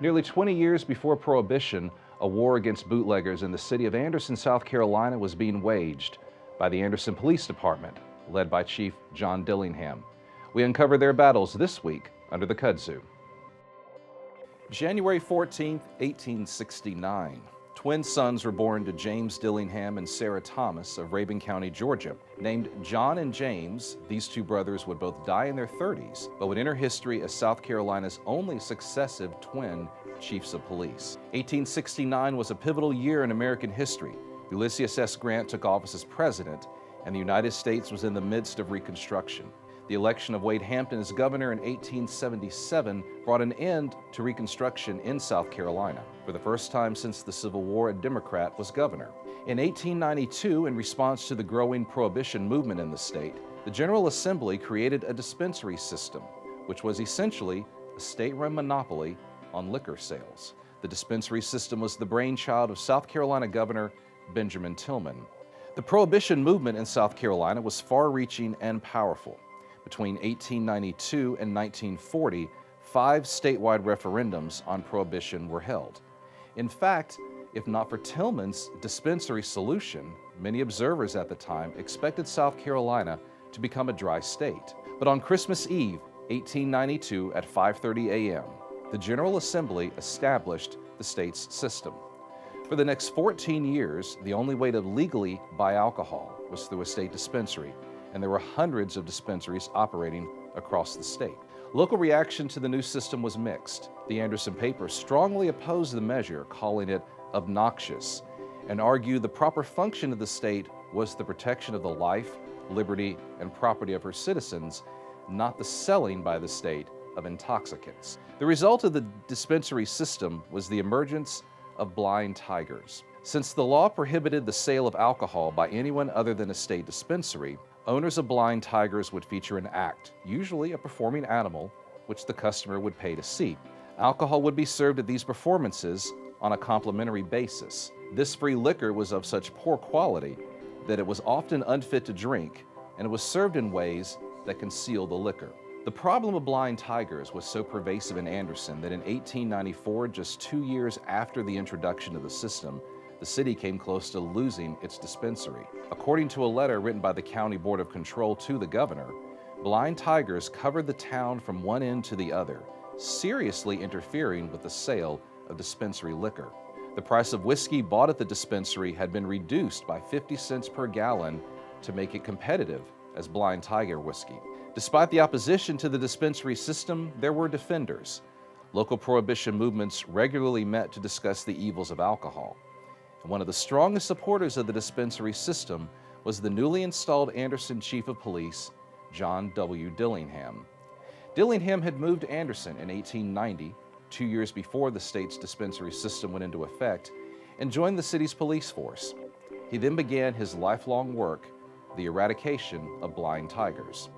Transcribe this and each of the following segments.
Nearly 20 years before Prohibition, a war against bootleggers in the city of Anderson, South Carolina was being waged by the Anderson Police Department, led by Chief John Dillingham. We uncover their battles this week under the Kudzu. January 14, 1869. Twin sons were born to James Dillingham and Sarah Thomas of Rabun County, Georgia. Named John and James, these two brothers would both die in their 30s, but would enter history as South Carolina's only successive twin chiefs of police. 1869 was a pivotal year in American history. Ulysses S. Grant took office as president, and the United States was in the midst of Reconstruction. The election of Wade Hampton as governor in 1877 brought an end to Reconstruction in South Carolina. For the first time since the Civil War, a Democrat was governor. In 1892, in response to the growing Prohibition movement in the state, the General Assembly created a dispensary system, which was essentially a state-run monopoly on liquor sales. The dispensary system was the brainchild of South Carolina Governor Benjamin Tillman. The Prohibition movement in South Carolina was far-reaching and powerful. Between 1892 and 1940, 5 statewide referendums on Prohibition were held. In fact, if not for Tillman's dispensary solution, many observers at the time expected South Carolina to become a dry state. But on Christmas Eve, 1892 at 5:30 a.m., the General Assembly established the state's system. For the next 14 years, the only way to legally buy alcohol was through a state dispensary, and there were hundreds of dispensaries operating across the state. Local reaction to the new system was mixed. The Anderson paper strongly opposed the measure, calling it obnoxious, and argued the proper function of the state was the protection of the life, liberty, and property of her citizens, not the selling by the state of intoxicants. The result of the dispensary system was the emergence of blind tigers. Since the law prohibited the sale of alcohol by anyone other than a state dispensary, owners of blind tigers would feature an act, usually a performing animal, which the customer would pay to see. Alcohol would be served at these performances on a complimentary basis. This free liquor was of such poor quality that it was often unfit to drink, and it was served in ways that concealed the liquor. The problem of blind tigers was so pervasive in Anderson that in 1894, just 2 years after the introduction of the system, the city came close to losing its dispensary. According to a letter written by the County Board of Control to the governor, blind tigers covered the town from one end to the other, seriously interfering with the sale of dispensary liquor. The price of whiskey bought at the dispensary had been reduced by 50 cents per gallon to make it competitive as blind tiger whiskey. Despite the opposition to the dispensary system, there were defenders. Local prohibition movements regularly met to discuss the evils of alcohol. And one of the strongest supporters of the dispensary system was the newly installed Anderson Chief of Police, John W. Dillingham. Dillingham had moved to Anderson in 1890, 2 years before the state's dispensary system went into effect, and joined the city's police force. He then began his lifelong work, the eradication of blind tigers.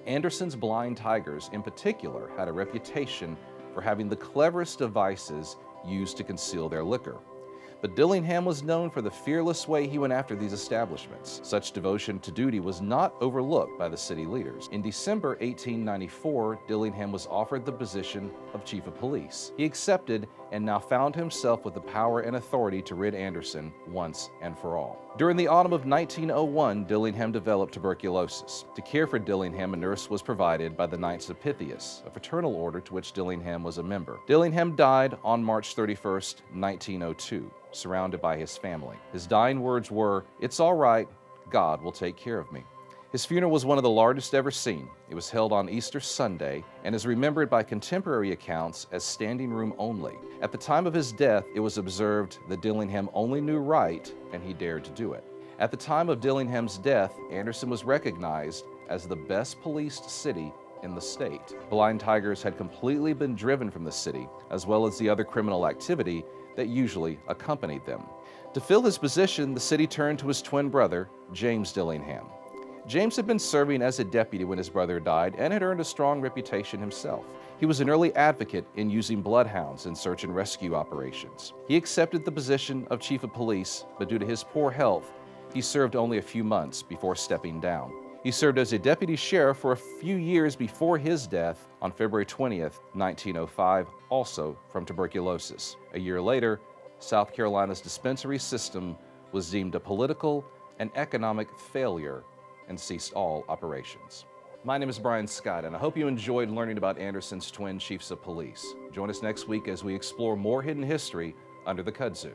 Anderson's blind tigers, in particular, had a reputation for having the cleverest devices used to conceal their liquor. But Dillingham was known for the fearless way he went after these establishments. Such devotion to duty was not overlooked by the city leaders. In December 1894, Dillingham was offered the position of Chief of Police. He accepted and now found himself with the power and authority to rid Anderson once and for all. During the autumn of 1901, Dillingham developed tuberculosis. To care for Dillingham, a nurse was provided by the Knights of Pythias, a fraternal order to which Dillingham was a member. Dillingham died on March 31st, 1902. Surrounded by his family. His dying words were, "It's all right, God will take care of me." His funeral was one of the largest ever seen. It was held on Easter Sunday and is remembered by contemporary accounts as standing room only. At the time of his death, it was observed that Dillingham only knew right and he dared to do it. At the time of Dillingham's death, Anderson was recognized as the best policed city in the state. Blind tigers had completely been driven from the city, as well as the other criminal activity that usually accompanied them. To fill his position, the city turned to his twin brother, James Dillingham. James had been serving as a deputy when his brother died and had earned a strong reputation himself. He was an early advocate in using bloodhounds in search and rescue operations. He accepted the position of Chief of Police, but due to his poor health, he served only a few months before stepping down. He served as a deputy sheriff for a few years before his death on February 20th, 1905, also from tuberculosis. A year later, South Carolina's dispensary system was deemed a political and economic failure and ceased all operations. My name is Brian Scott, and I hope you enjoyed learning about Anderson's twin chiefs of police. Join us next week as we explore more hidden history under the Kudzu.